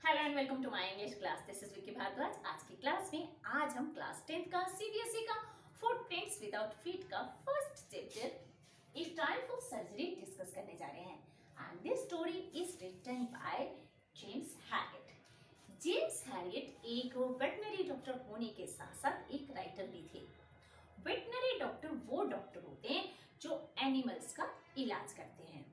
Hello and welcome to my English class. This is Vicky Bhardwaj. आज की class में आज हम क्लास 10th का सीबीएसई का फुटप्रिंट्स विदाउट फीट का first chapter a type of surgery discuss करने जा रहे हैं। And this story is written by James Herriot. James Herriot एक वेटनरी डॉक्टर होने के साथ साथ एक राइटर भी थे। वेटनरी डॉक्टर वो डॉक्टर होते हैं जो एनिमल्स का इलाज करते हैं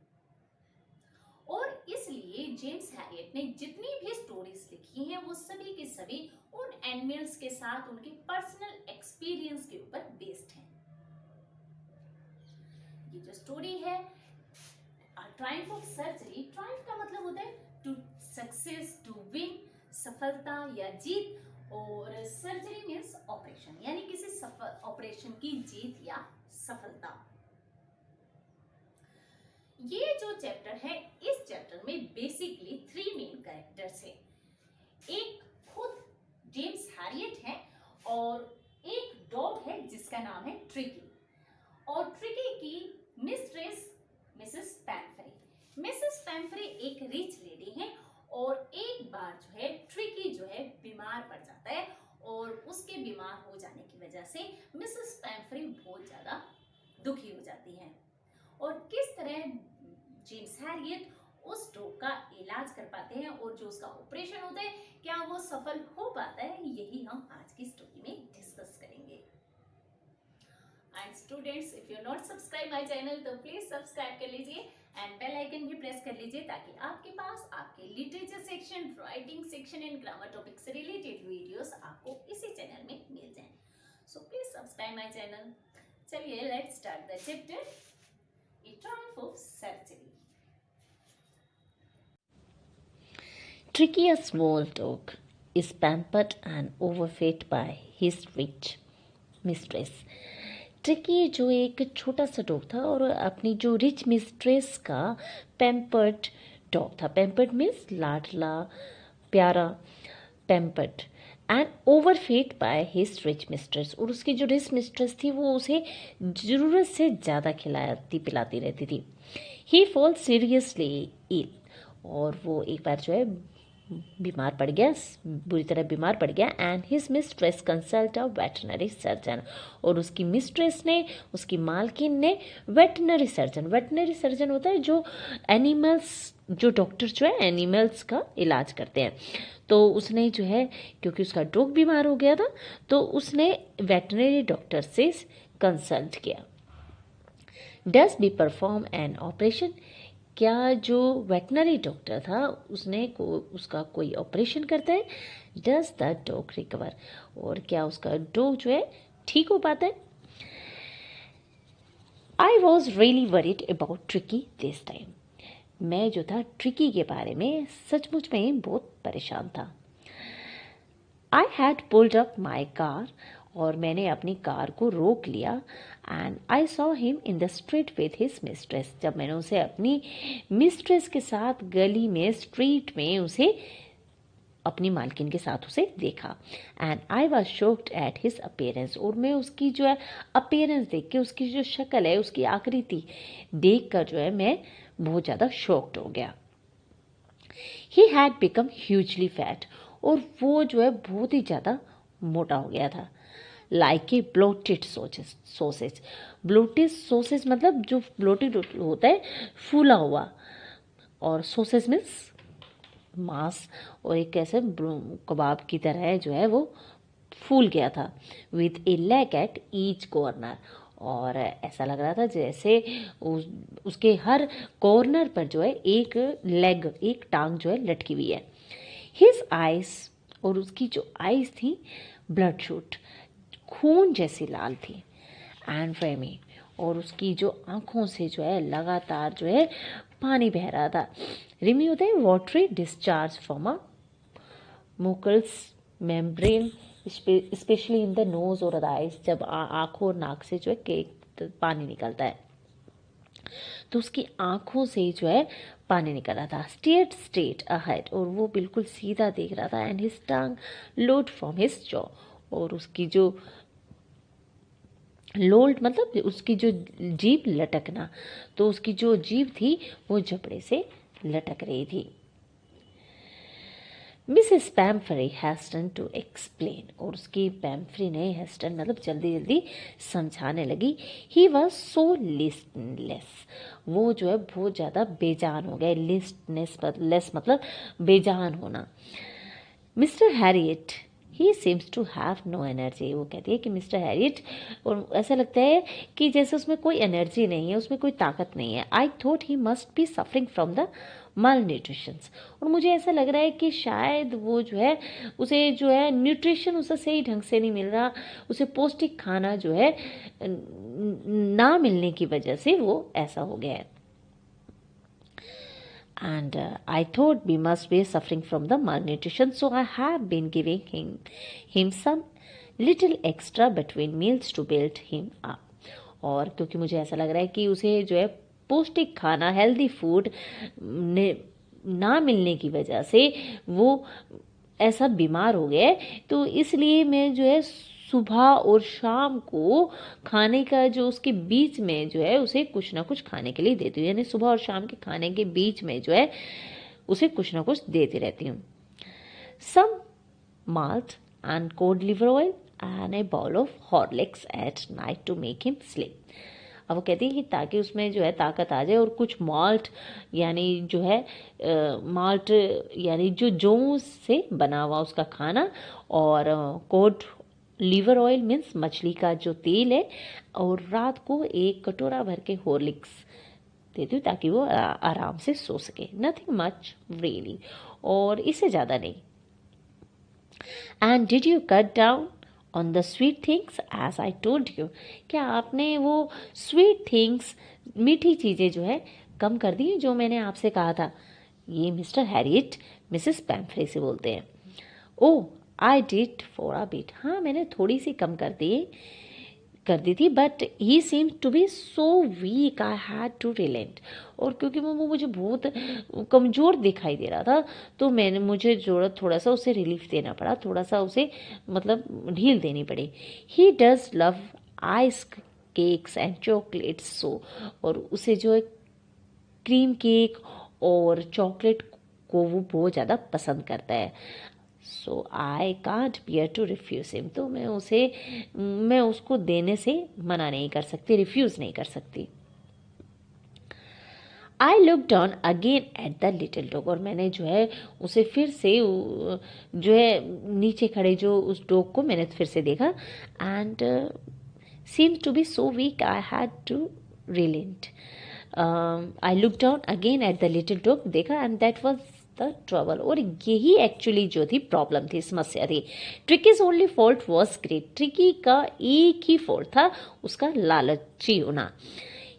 और इसलिए जेम्स हैरियट ने जितनी भी स्टोरीज लिखी हैं वो सभी के सभी उन एनिमल्स के साथ उनके पर्सनल एक्सपीरियंस के ऊपर बेस्ड हैं। ये जो स्टोरी है ट्रायम्फ ऑफ सर्जरी, ट्रायम्फ का मतलब होता है टू सक्सेस, टू विन, सफलता या जीत, और सर्जरी मीन्स ऑपरेशन, यानी किसी ऑपरेशन की जीत या सफलता। ये जो चैप्टर है, इस चैप्टर में बेसिकली 3 मेन कैरेक्टर्स है। एक खुद जेम्स हैरियट है और एक डॉग है जिसका नाम है ट्रिकी, और ट्रिकी की मिस्ट्रेस मिसेस पैम्फ्रे। मिसेस पैम्फ्रे एक रिच लेडी है और एक बार जो है ट्रिकी जो है बीमार पड़ जाता है और उसके बीमार हो जाने की वजह से मिसेस पैम्फ्रे बहुत ज्यादा दुखी हो जाती हैं और किस तरह जेम्स हैरियट उस डॉग का इलाज कर पाते हैं और जो उसका ऑपरेशन होता है क्या वो सफल हो पाता है, यही हम आज की स्टोरी में डिस्कस करेंगे। And students, if you not subscribe my channel तो प्लीज सब्सक्राइब कर लीजिए एंड बेल आइकन भी प्रेस कर लीजिए ताकि आपके पास आपके literature section, writing section and grammar topic से रिलेटेड वीडियोस आपको इसी चैनल में मिल जाएं। So please subscribe my channel. चलिए let's start the chapter A Triumph of Surgery. Tricky, a small dog, is pampered and overfed by his rich mistress. Tricki जो एक छोटा सा डॉग था और अपनी जो रिच मिस्ट्रेस का पैम्पर्ड डॉग था। पैम्पर्ड मीन्स लाडला, प्यारा, pampered and overfed by his rich mistress. और उसकी जो रिच मिस्ट्रेस थी वो उसे ज़रूरत से ज़्यादा खिलाती पिलाती रहती थी। ही फॉल सीरियसली इल, और वो एक बार जो है बीमार पड़ गया, बुरी तरह बीमार पड़ गया। And his mistress consult a veterinary surgeon, और उसकी मिस्ट्रेस ने, उसकी मालकिन ने वेटनरी सर्जन होता है जो एनिमल्स, जो डॉक्टर जो है एनिमल्स का इलाज करते हैं। तो उसने जो है, क्योंकि उसका डॉग बीमार हो गया था, तो उसने वेटनरी डॉक्टर से कंसल्ट किया। Does be perform an operation, क्या जो वेटनरी डॉक्टर था उसका कोई ऑपरेशन करता है। डज द डॉग रिकवर, और क्या उसका डॉग जो है ठीक हो पाता है। I was really worried about tricky this time, मैं जो था ट्रिकी के बारे में सचमुच में ही बहुत परेशान था। I had pulled up my car, और मैंने अपनी कार को रोक लिया। And I saw him in the street with his mistress, जब मैंने उसे अपनी मिस्ट्रेस के साथ गली में, स्ट्रीट में उसे अपनी मालकिन के साथ उसे देखा। And I was shocked at his appearance, और मैं उसकी जो है अपीयरेंस देख के, उसकी जो शक्ल है, उसकी आकृति देख कर जो है मैं बहुत ज़्यादा शॉक्ड हो गया। He had become hugely fat, और वो जो है बहुत ही ज़्यादा मोटा हो गया था। Like a bloated sausage, bloated sausage मतलब जो ब्लोटेड होता है फूला हुआ, और सॉसेज मीन्स मांस, और एक ऐसे कबाब की तरह जो है वो फूल गया था। With A leg at each corner, और ऐसा लग रहा था जैसे उसके हर कॉर्नर पर जो है एक लेग, एक टांग जो है लटकी हुई है। हिज आइज, और उसकी जो आइज थी ब्लड शूट, खून जैसी लाल थी। एंड रेमी, और उसकी जो आंखों से जो है लगातार जो है पानी बह रहा था। रिमी होता है watery discharge from a mucous membrane, especially in the nose और द आइज, जब आंखों और नाक से जो है पानी निकलता है, तो उसकी आंखों से जो है पानी निकल रहा था। स्ट्रेट अहेड, और वो बिल्कुल सीधा देख रहा था। And his tongue load from his jaw, और उसकी जो लोल्ड मतलब उसकी जो जीभ लटकना, तो उसकी जो जीभ थी वो जबड़े से लटक रही थी। Mrs Pumphrey hasten to explain, और उसकी पैम्फ्री ने हेस्टन मतलब जल्दी जल्दी समझाने लगी। ही वॉज सो लिस्टलेस, वो जो है बहुत ज़्यादा बेजान हो गए। लिस्टनेस लेस मतलब बेजान होना। Mr Herriot he seems to have no energy, वो कहती है कि मिस्टर हैरियट, और ऐसा लगता है कि जैसे उसमें कोई एनर्जी नहीं है, उसमें कोई ताकत नहीं है। I thought he must be suffering from the mall nutritions, और मुझे ऐसा लग रहा है कि शायद वो जो है उसे जो है न्यूट्रिशन उसे सही ढंग से नहीं मिल रहा, उसे पौष्टिक खाना जो है ना मिलने की वजह से वो ऐसा हो गया है। And I thought we must be suffering from the malnutrition, so I have been giving him some little extra between meals to build him up. और क्योंकि मुझे ऐसा लग रहा है कि उसे जो है पौष्टिक खाना, हेल्दी फूड ना मिलने की वजह से वो ऐसा बीमार हो गया है, तो इसलिए मैं जो है सुबह और शाम को खाने का जो उसके बीच में जो है उसे कुछ ना कुछ खाने के लिए देती हूँ, यानी सुबह और शाम के खाने के बीच में जो है उसे कुछ ना कुछ देती रहती हूँ। Some malt and cod liver oil and a bowl of Horlicks at night to make him sleep. अब वो कहती है कि ताकि उसमें जो है ताकत आ जाए, और कुछ माल्ट यानी जो है माल्ट यानी जो जौ से बना हुआ उसका खाना, और कोल्ड लीवर ऑयल मीन्स मछली का जो तेल है, और रात को एक कटोरा भर के हॉर्लिक्स देती हूँ ताकि वो आराम से सो सके। नथिंग मच रियली, और इससे ज़्यादा नहीं। And did you cut down on the sweet things as I told you, क्या आपने वो स्वीट थिंग्स मीठी चीज़ें जो है कम कर दी जो मैंने आपसे कहा था? ये मिस्टर हैरियट मिसेस पैम्फ्रे से बोलते हैं। Oh I did for a bit, हाँ मैंने थोड़ी सी कम कर दी थी, but he seems to be so weak I had to relent, और क्योंकि वो मुझे बहुत कमज़ोर दिखाई दे रहा था, तो मुझे ज़रूरत थोड़ा सा उसे रिलीफ देना पड़ा, थोड़ा सा उसे मतलब ढील देनी पड़ी। He does love ice cakes and chocolates so, और उसे जो है क्रीम केक और चॉकलेट को वो बहुत ज़्यादा पसंद करता है। So I can't bear to refuse him, तो मैं उसको देने से मना नहीं कर सकती, रिफ्यूज़ नहीं कर सकती। I look down again at the little dog, और मैंने जो है उसे फिर से जो है नीचे खड़े जो उस डॉग को मैंने फिर से देखा। And seemed to be so weak I had to relent. I looked down again at the little dog, देखा, and that was the trouble, और यही एक्चुअली जो थी प्रॉब्लम थी, समस्या थी। Tricki's only fault was great, Tricki का एक ही फॉल्ट था, उसका लालची होना।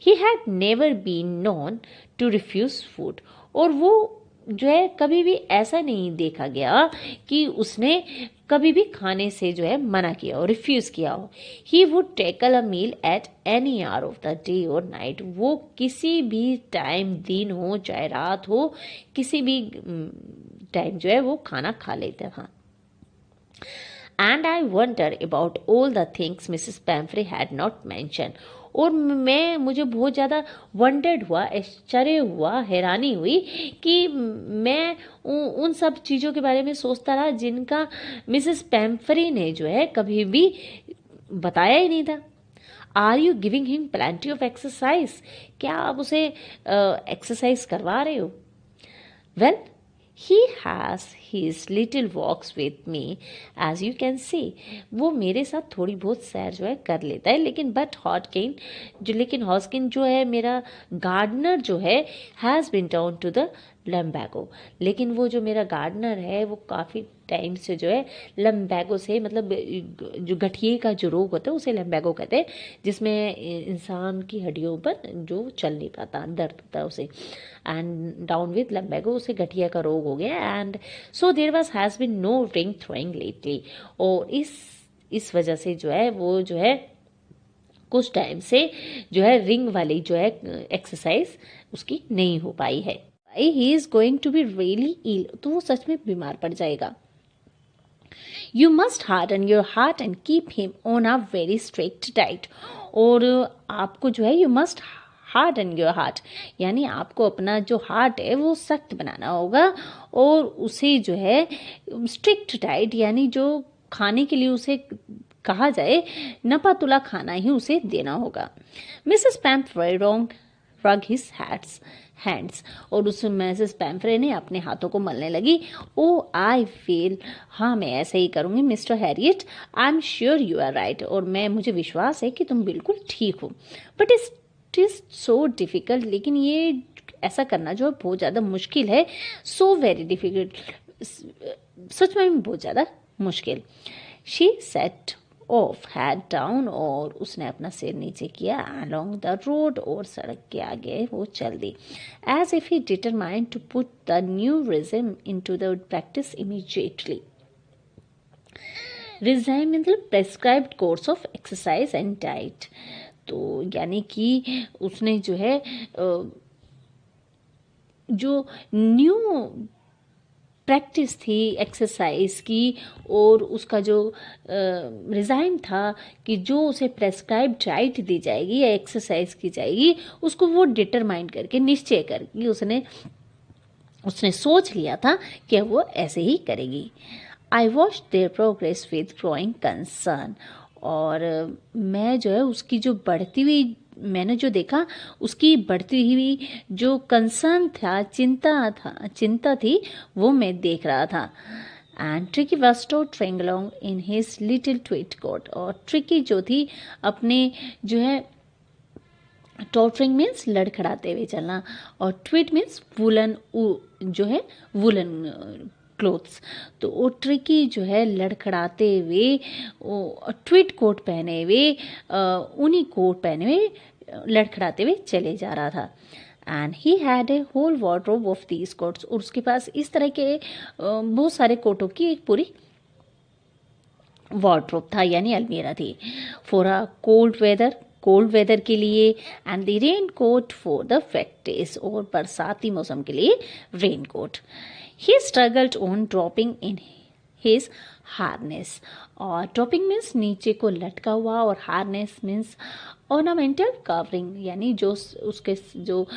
He had never been known to refuse food, और वो जो है कभी भी ऐसा नहीं देखा गया कि उसने कभी भी खाने से जो है मना किया हो, रिफ्यूज़ किया हो। He would tackle a meal at any hour of the day और नाइट, वो किसी भी टाइम, दिन हो चाहे रात हो, किसी भी टाइम जो है वो खाना खा लेते हाँ। And I wonder about all the things Mrs पैम्फ्रे had not mention, और मुझे बहुत ज़्यादा वंडर्ड हुआ, आश्चर्य हुआ, हैरानी हुई कि मैं उन सब चीज़ों के बारे में सोचता रहा जिनका मिसेस पैम्फ्रे ने जो है कभी भी बताया ही नहीं था। Are you giving him plenty of exercise, क्या आप उसे एक्सरसाइज करवा रहे हो? Well he has his little walks with me as you can see, वो मेरे साथ थोड़ी बहुत सैर जो है कर लेता है, लेकिन हॉस्किन जो है मेरा गार्डनर जो है has been down to the lumbago, लेकिन वो जो मेरा गार्डनर है वो काफ़ी टाइम से जो है लम्बैगो से, मतलब जो गठिए का जो रोग होता है उसे लम्बैगो कहते हैं, जिसमें इंसान की हड्डियों पर जो चल नहीं पाता, दर्द होता है उसे, एंड डाउन विद लम्बैगो, उसे गठिया का रोग हो गया। And so there was has been no ring throwing lately, और इस वजह से जो है वो जो है कुछ टाइम से जो है रिंग वाली जो है एक्सरसाइज उसकी नहीं हो पाई है। He is going to be really ill, तो वो सच में बीमार पड़ जाएगा। You must harden your heart and keep him on a very strict diet, और आपको जो है you must harden your heart, यानी आपको अपना जो हार्ट है वो सख्त बनाना होगा और उसे जो है स्ट्रिक्ट डाइट यानी जो खाने के लिए उसे कहा जाए नपा तुला खाना ही उसे देना होगा। मिसेस पैम्फ्रे रग हिज हैंड्स और उस मिसेस पैम्फ्रे ने अपने हाथों को मलने लगी। ओ आई फील, हाँ मैं ऐसे ही करूँगी Mr Herriot, I am sure you are right, और मुझे विश्वास है कि तुम बिल्कुल ठीक हो, but it is so difficult, लेकिन ये ऐसा करना जो है बहुत ज़्यादा मुश्किल है, सो वेरी डिफ़िकल्ट, सच में बहुत ज़्यादा मुश्किल। She said of head down और उसने अपना सिर नीचे किया अलोंग द रोड और सड़क के आगे वो चल दी, as if he determined to put the new regime into the practice immediately. Regime मतलब prescribed course of exercise and diet, तो यानी कि उसने जो है जो न्यू प्रैक्टिस थी एक्सरसाइज की और उसका जो रिज़ाइम था कि जो उसे प्रेस्क्राइब डाइट दी जाएगी या एक्सरसाइज की जाएगी उसको वो डिटरमाइन करके निश्चय करके उसने सोच लिया था कि वो ऐसे ही करेगी। I watch there progress with growing concern, और मैं जो है उसकी जो बढ़ती हुई मैंने जो देखा उसकी बढ़ती हुई जो कंसर्न था चिंता थी वो मैं देख रहा था। And Tricki was tottering along in his little tweed coat, और ट्रिकी जो थी अपने जो है टॉटरिंग मीन्स लड़खड़ाते हुए चलना और ट्वीट मीन्स वुलन जो है वुलन क्लोथ्स, तो वो ट्रिकी जो है लड़खड़ाते हुए ट्वीट कोट पहने हुए ऊनी कोट पहने हुए लड़खड़ाते हुए चले जा रहा था। And he had a whole wardrobe of these coats, और उसके पास इस तरह के बहुत सारे कोटों की एक पूरी वार्डरोब था यानी अलमीरा थी। फॉर अ कोल्ड वेदर के लिए, and the raincoat for the wet days, और बरसाती मौसम के लिए raincoat. He struggled on dropping in his harness, और ड्रॉपिंग मीन्स नीचे को लटका हुआ और हार्नेस मीन्स ऑर्नामेंटल कवरिंग यानी जो उसके जो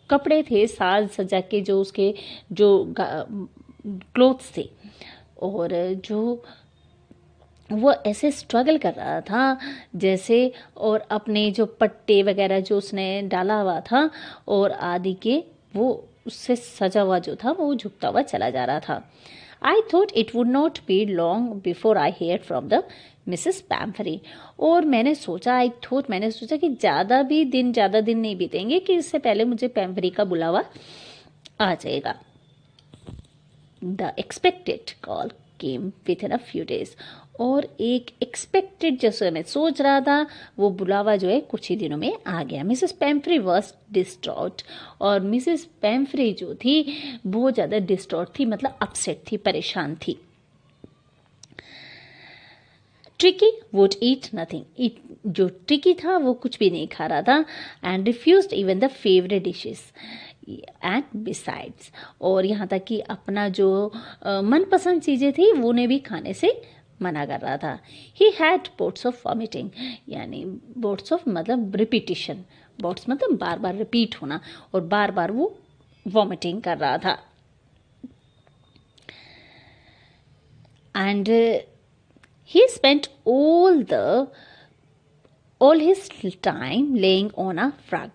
कपड़े थे साज सजा के जो उसके जो क्लोथ्स थे, और जो वो ऐसे स्ट्रगल कर रहा था जैसे, और अपने जो पट्टे वगैरह जो उसने डाला हुआ था और आदि के वो उससे सजा हुआ जो था वो झुकता हुआ चला जा रहा था। I thought it would not be long before I hear from the Mrs Pumphrey, और मैंने सोचा कि ज़्यादा दिन नहीं बीतेंगे कि इससे पहले मुझे पैम्फ्रे का बुलावा आ जाएगा। The expected call came with in a few days, और एक एक्सपेक्टेड जैसे मैं सोच रहा था वो बुलावा जो है कुछ ही दिनों में आ गया। मिसेस पैम्फ्रे वॉज डिस्ट्रॉट, और मिसेस पैम्फ्रे जो थी बहुत ज़्यादा डिस्ट्रॉट थी मतलब अपसेट थी, परेशान थी। ट्रिकी वुड ईट नथिंग, जो ट्रिकी था वो कुछ भी नहीं खा रहा था, and refused even the favourite dishes and besides, और यहाँ तक कि अपना जो मनपसंद चीज़ें थी वो ने भी खाने से मना कर रहा था। He had boats of vomiting, यानी बोट्स ऑफ मतलब रिपीटिशन, बोट्स मतलब बार बार रिपीट होना, और बार बार वो वॉमिटिंग कर रहा था। And he spent all his time laying on a rug,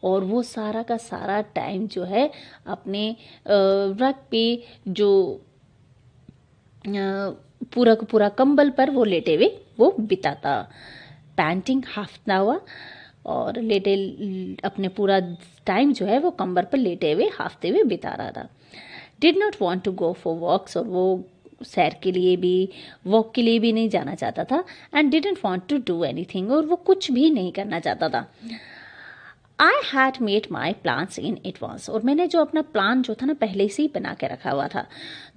और वो सारा का सारा टाइम जो है अपने रग पे जो पूरा का पूरा कंबल पर वो लेटे हुए वो बिताता। पैंटिंग हाफता हुआ, और लेटे अपने पूरा टाइम जो है वो कंबल पर लेटे हुए हाफते हुए बिता रहा था। Did not want to go for walks, और वो सैर के लिए भी वॉक के लिए भी नहीं जाना चाहता था। And didn't want to do anything, और वो कुछ भी नहीं करना चाहता था। I had made my plans in advance, और मैंने जो अपना प्लान जो था ना पहले से ही बना के रखा हुआ था।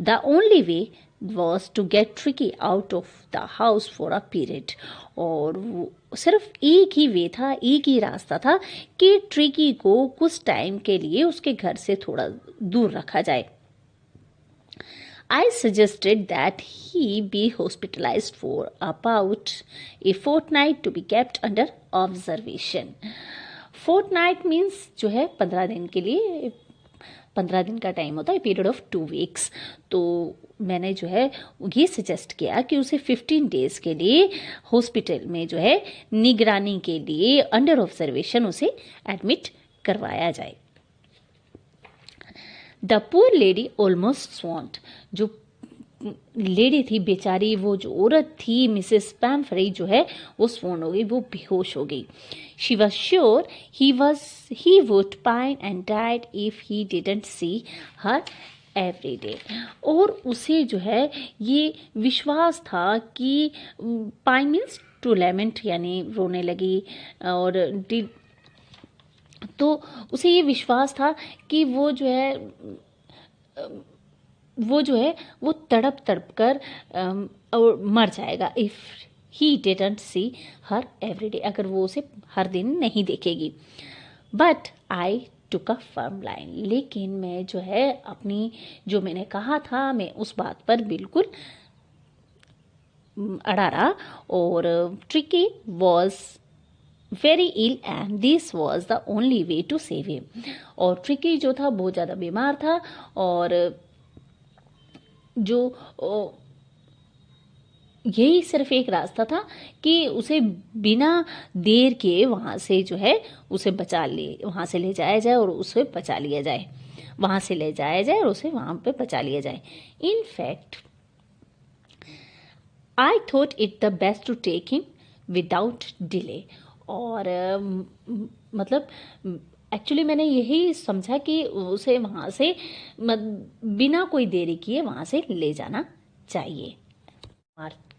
The only way was to get Tricki out of the house for a period, और वो सिर्फ एक ही वे था, एक ही रास्ता था कि ट्रिकी को कुछ टाइम के लिए उसके घर से थोड़ा दूर रखा जाए। I suggested that he be hospitalized for about a fortnight to be kept under observation. Fortnight means जो है 15 दिन के लिए, 15 दिन का टाइम होता है, पीरियड ऑफ 2 वीक्स। तो मैंने जो है ये सजेस्ट किया कि उसे 15 डेज के लिए हॉस्पिटल में जो है निगरानी के लिए अंडर ऑब्जर्वेशन उसे एडमिट करवाया जाए। द पुअर लेडी ऑलमोस्ट स्वॉन्ट, जो लेडी थी बेचारी, वो जो औरत थी मिसेस पैम्फ्रे जो है वो स्वॉन हो गई, वो बेहोश हो गई। She was sure he would pine and died if he didn't see her every day. और उसे जो है ये विश्वास था कि पाइन मीन्स टू लैमेंट, यानी रोने लगी, और तो उसे ये विश्वास था कि वो जो है वो तड़प तड़प कर और मर जाएगा if he didn't see her everyday, अगर वो उसे हर दिन नहीं देखेगी। But I took a firm line, लेकिन मैं जो है अपनी, जो मैंने कहा था, मैं उस बात पर बिल्कुल अड़ा रहा। और Tricki was very ill and this was the only way to save him. और ट्रिकी जो था बहुत ज़्यादा बीमार था, और जो यही सिर्फ एक रास्ता था कि उसे बिना देर के वहाँ से जो है उसे वहाँ से ले जाया जाए और उसे बचा लिया जाए, वहाँ से ले जाया जाए और उसे वहाँ पे बचा लिया जाए। In fact I thought it the best to take him without delay. और मतलब एक्चुअली मैंने यही समझा कि उसे वहाँ से बिना कोई देरी किए वहाँ से ले जाना चाहिए।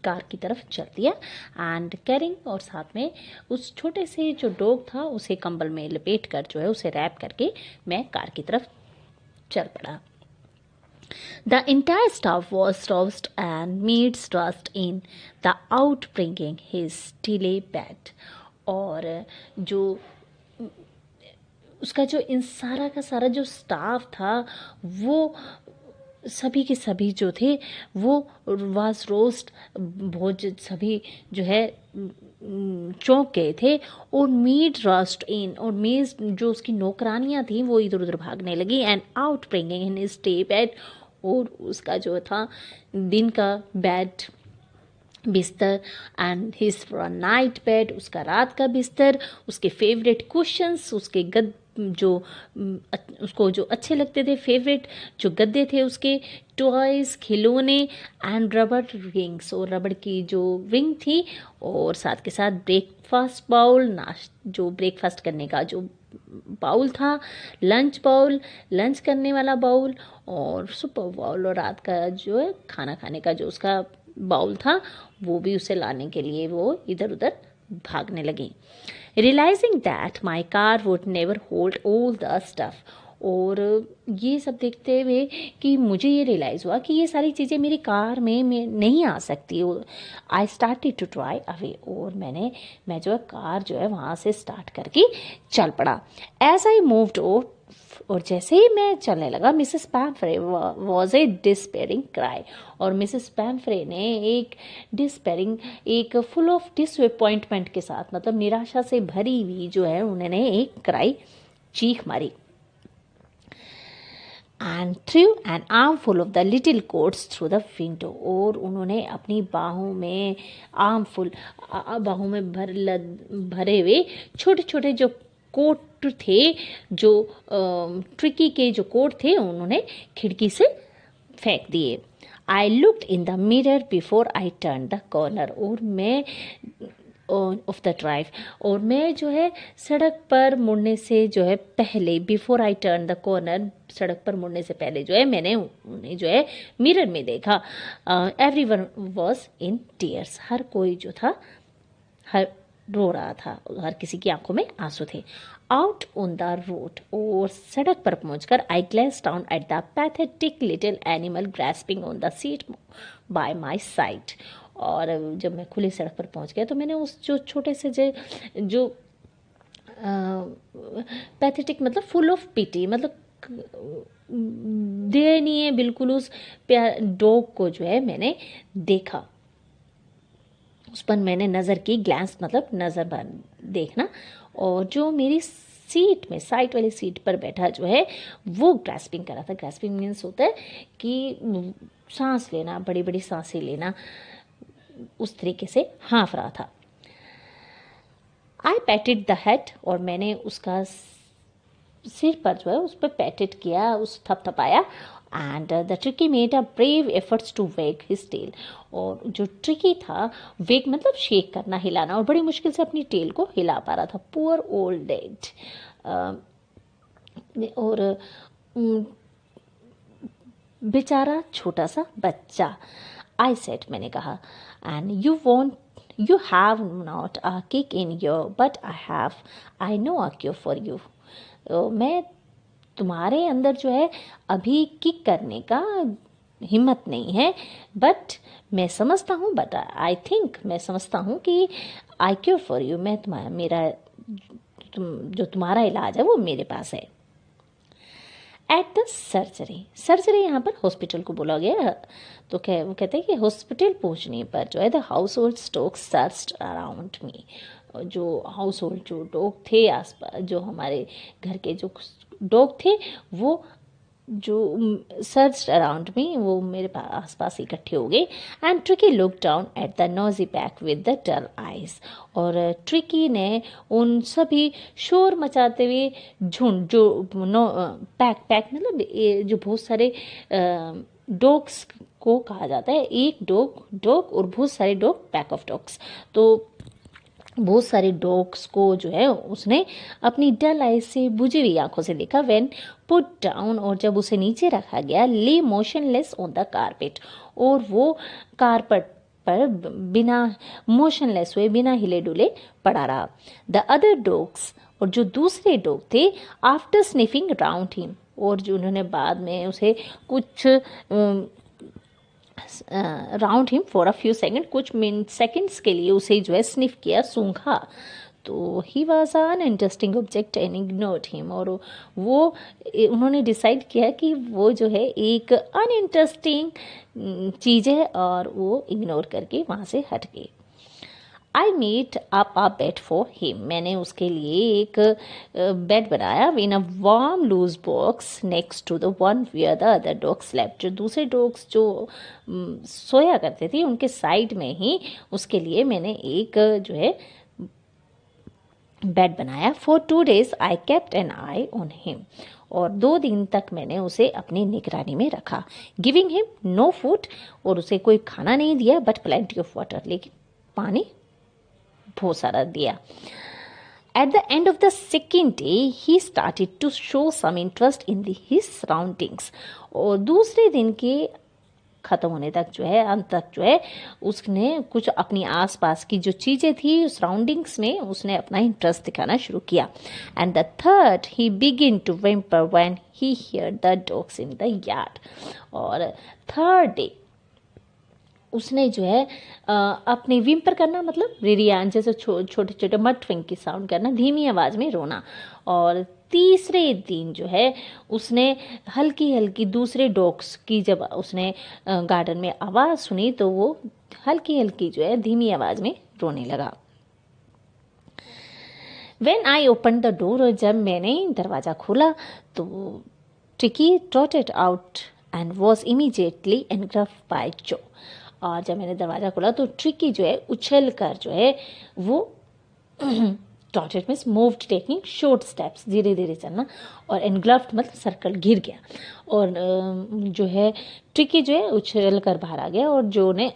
कार की तरफ चल दिया एंड कैरिंग, और साथ में उस छोटे से जो डॉग था उसे कंबल में लपेट कर जो है उसे रैप करके मैं कार की तरफ चल पड़ा। The entire staff was roused and made trust in the outbringing his delay bed। और जो उसका जो इन सारा का सारा जो स्टाफ था वो सभी के सभी जो थे वो वाज रोस्ट, भोज सभी जो है चौंक गए थे। और मीड रस्ट इन, और मेज जो उसकी नौकरानियां थी वो इधर उधर भागने लगी। And out bringing in stay bed, और उसका जो था दिन का बेड बिस्तर, एंड हिज नाइट बेड, उसका रात का बिस्तर, उसके फेवरेट कुशंस, उसके जो उसको जो अच्छे लगते थे, फेवरेट जो गद्दे थे उसके, टॉयज, खिलौने, एंड रबड़ रिंग्स, और रबड़ की जो रिंग थी, और साथ के साथ ब्रेकफास्ट बाउल, जो ब्रेकफास्ट करने का जो बाउल था, लंच बाउल, लंच करने वाला बाउल, और सुपर बाउल, और रात का जो है खाना खाने का जो उसका बाउल था वो भी उसे लाने के लिए वो इधर उधर भागने लगी। Realising that my car would never hold all the stuff, और ये सब देखते हुए कि मुझे ये रियलाइज़ हुआ कि ये सारी चीज़ें मेरी कार में नहीं आ सकती। I started to try away, और मैं जो है कार जो है वहाँ से स्टार्ट करके चल पड़ा। एज आई मूव्ड और जैसे ही मैं चलने लगा, Mrs पैम्फ्रे was a despairing cry, और मिसेस पैम्फ्रे ने एक फुल ऑफ डिसअपॉइंटमेंट के साथ, मतलब निराशा से भरी हुई जो है उन्होंने एक क्राई, चीख मारी। And through an arm full of the little quotes through the window, और उन्होंने अपनी बाहों में भरे हुए छोटे छोटे जो कोट थे, जो ट्रिकी के जो कोट थे, उन्होंने खिड़की से फेंक दिए। I looked in the mirror before I turn the corner, और मैं ऑफ द ड्राइव, और मैं जो है सड़क पर मुड़ने से जो है पहले, before I turn the corner, सड़क पर मुड़ने से पहले जो है मैंने उन्हें जो है मिरर में देखा। एवरीवन वाज इन टीयर्स, हर कोई जो था रो रहा था, हर किसी की आंखों में आंसू थे। आउट ऑन द रोड, और सड़क पर पहुंचकर I glanced down at the pathetic little animal grasping on the seat by my side, और जब मैं खुली सड़क पर पहुंच गया तो मैंने उस जो छोटे से जो पैथेटिक मतलब फुल ऑफ पिटी, मतलब दयनीय बिल्कुल उस डॉग को जो है मैंने देखा। उस पर मैंने नज़र की, ग्लैंस मतलब नज़र भर देखना, और जो मेरी सीट में साइड वाली सीट पर बैठा जो है वो ग्रैस्पिंग कर रहा था। ग्रैस्पिंग मीन्स होता है कि सांस लेना, बड़ी बड़ी सांसें लेना, उस तरीके से हाँफ रहा था। आई पैटेड द हेड, और मैंने उसका सिर पर जो है उस पर पैटेड किया, उस थपथपाया। And the Tricki made a brave efforts to wag his tail, और जो ट्रिकी था, वेग मतलब शेक करना, हिलाना, और बड़ी मुश्किल से अपनी टेल को हिला पा रहा था। पुअर ओल्ड डेड, और बेचारा छोटा सा बच्चा। आई सेड, मैंने कहा, and you have not a kick in your but I know a cure for you. मैं तुम्हारे अंदर जो है अभी किक करने का हिम्मत नहीं है, बट मैं समझता हूँ, बट आई थिंक, मैं समझता हूँ कि आई क्योर फॉर यू, मैं जो तुम्हारा इलाज है वो मेरे पास है। एट द सर्जरी यहाँ पर हॉस्पिटल को बोला गया। तो वो कहते हैं कि हॉस्पिटल पहुँचने पर जो है the house hold stock searched around me, जो हाउस होल्ड जो डॉग थे आसपास, जो हमारे घर के जो डॉग थे, वो जो सर्च्ड अराउंड मी, वो मेरे आसपास इकट्ठे हो गए। And Tricki look down at the nosy pack with the dull eyes, और ट्रिकी ने उन सभी शोर मचाते हुए झुंड, जो पैक मतलब जो बहुत सारे डॉग्स को कहा जाता है, एक डॉग और बहुत सारे डॉग, पैक ऑफ डॉग्स, तो बहुत सारे डॉग्स को जो है उसने अपनी डल आई से बुझी हुई आंखों से देखा। व्हेन पुट डाउन, और जब उसे नीचे रखा गया, ले मोशनलेस ऑन द कारपेट, और वो कारपेट पर बिना मोशनलेस हुए, बिना हिले डुले पड़ा रहा। द अदर डॉग्स, और जो दूसरे डॉग थे, आफ्टर स्निफिंग राउंड हिम, और जो उन्होंने बाद में उसे कुछ round him for a few second, कुछ सेकेंड्स के लिए उसे जो है स्निफ किया, सूंघा, तो he was an interesting object and ignored him, और वो उन्होंने डिसाइड किया कि वो जो है एक अनइंटरेस्टिंग चीज़ है, और वो इग्नोर करके वहाँ से हट गए। I made up a bed for him, मैंने उसके लिए एक बेड बनाया, in a warm loose box next to the one where the other dogs slept, जो दूसरे डॉग्स जो सोया करते थे उनके साइड में ही उसके लिए मैंने एक जो है बेड बनाया। For 2 days I kept an eye on him, और 2 दिन तक मैंने उसे अपनी निगरानी में रखा। गिविंग हिम नो फूड, और उसे कोई खाना नहीं दिया, बट प्लेंटी ऑफ वाटर, लेकिन पानी बहुत सारा दिया। At the end of the second day, he started to show some interest in his surroundings, और दूसरे दिन के ख़त्म होने तक जो है, अंत तक जो है, उसने कुछ अपनी आसपास की जो चीज़ें थी सराउंडिंग्स में, उसने अपना इंटरेस्ट दिखाना शुरू किया। And the third he begin to whimper when he heard the dogs in the yard, और थर्ड डे उसने जो है अपने विम्पर करना, मतलब रिरियान जैसे छोटे छोटे मटविंग की साउंड करना, धीमी आवाज़ में रोना, और तीसरे दिन जो है उसने हल्की हल्की दूसरे डॉग्स की, जब उसने गार्डन में आवाज़ सुनी तो वो हल्की हल्की जो है धीमी आवाज़ में रोने लगा। When I opened the door, और जब मैंने दरवाज़ा खोला तो tricky trotted out and was immediately engulfed by Joe, और जब मैंने दरवाज़ा खोला तो ट्रिकी जो है उछल कर जो है वो trotted means moved taking short steps, धीरे धीरे चलना, और एनग्लफ्ड मतलब सर्कल घिर गया, और जो है ट्रिकी जो है उछल कर बाहर आ गया, और जो ने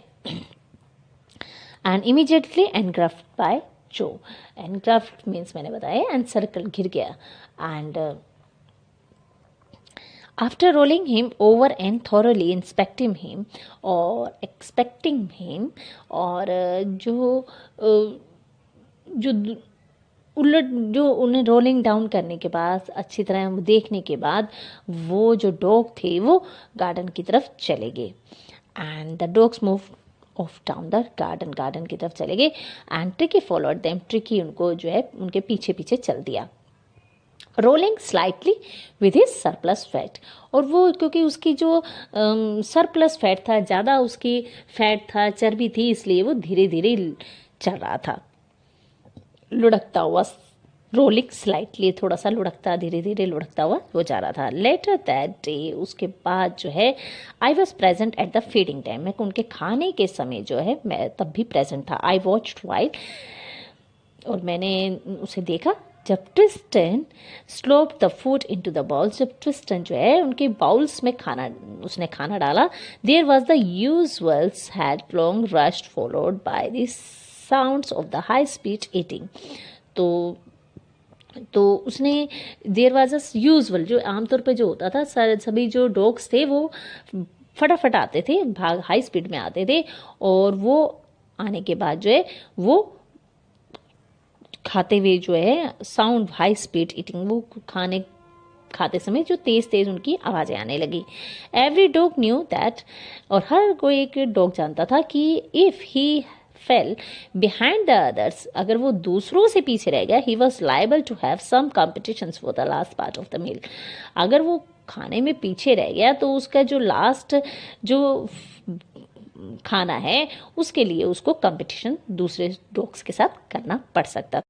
एंड इमीडिएटली एनग्रफ्ड बाय जो, एनग्रफ्ड मीन्स मैंने बताया, एंड सर्कल घिर गया। And after rolling him over and thoroughly inspecting him, और एक्सपेक्टिंग हिम, और जो उलट, जो उन्हें रोलिंग डाउन करने के बाद, अच्छी तरह देखने के बाद, वो जो डॉग थे वो गार्डन की तरफ चले गए। And the dogs move of down the garden की तरफ चले गए। And tricky followed them, tricky उनको जो है उनके पीछे पीछे चल दिया। Rolling slightly with his surplus fat. और वो क्योंकि उसकी जो सरप्लस फैट था, ज़्यादा उसकी फैट था, चर्बी थी, इसलिए वो धीरे धीरे चल रहा था, लुढ़कता हुआ। रोलिंग स्लाइटली, थोड़ा सा लुढ़कता, धीरे धीरे लुढ़कता हुआ वो जा रहा था। लेटर दैट डे, उसके बाद जो है, I was present at the feeding time, मैं उनके खाने के समय जो है मैं तब भी प्रेजेंट था। आई वॉच्ड वाइल, और मैंने उसे देखा जब Tristan slop the food into the bowls, जब ट्विस्टन जो है उनके बाउल्स में उसने खाना डाला। There was the usual headlong rush followed by the sounds of the high speed eating. तो उसने देयर वाज अ यूजुअल, जो आमतौर पे जो होता था, सभी जो डॉग्स थे वो फटाफट आते थे, भाग हाई स्पीड में आते थे, और वो आने के बाद जो है वो खाते हुए जो है साउंड हाई स्पीड ईटिंग, वो खाते समय जो तेज तेज उनकी आवाज़ें आने लगी। एवरी डॉग न्यू दैट, और हर कोई एक डॉग जानता था कि if he fell behind the others, अगर वो दूसरों से पीछे रह गया, he was liable to have some competitions for the last part of the meal. अगर वो खाने में पीछे रह गया तो उसका जो लास्ट जो खाना है उसके लिए उसको कंपटीशन दूसरे डॉग्स के साथ करना पड़ सकता।